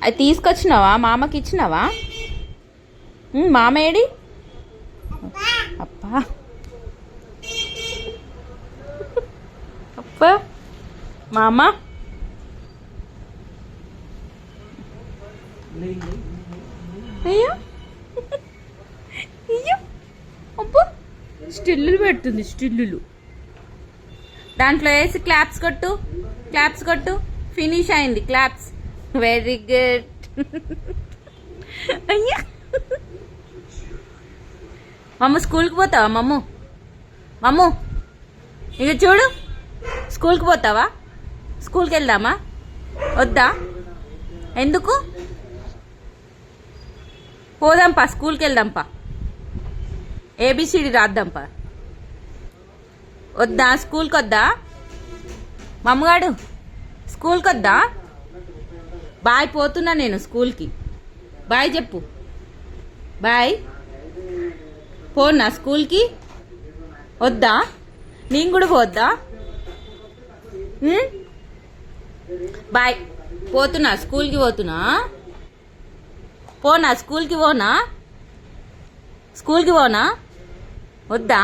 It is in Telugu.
అది తీసుకొచ్చినావా? మామకి ఇచ్చినావా? మామ ఏడి? అప్పా అప్ప మామ అయ్యో అయ్యో అబ్బో స్టిల్లులు పెడుతుంది. స్టిల్లులు దాంట్లో వేసి క్లాప్స్ కొట్టు. ఫినిష్ అయింది. క్లాప్స్. Very good. అయ్యా మమ్మ స్కూల్కి పోతావా? మమ్ము ఇక చూడు, స్కూల్కి పోతావా? స్కూల్కి వెళ్దామా? వద్దా? ఎందుకు? పోదాంపా, స్కూల్కి వెళ్దాంపా. ఏబిసిడి రాద్దాంపా. వద్దా? స్కూల్కి వద్దా? మమ్మగాడు స్కూల్కి వద్దా? బాయ్, పోతున్నా నేను స్కూల్కి. బాయ్ చెప్పు. బాయ్. పోనా స్కూల్కి? వద్దా? నేను కూడా పోద్దా? బాయ్. పోతున్నా, స్కూల్కి పోతున్నా. పోనా స్కూల్కి? పోనా? వద్దా?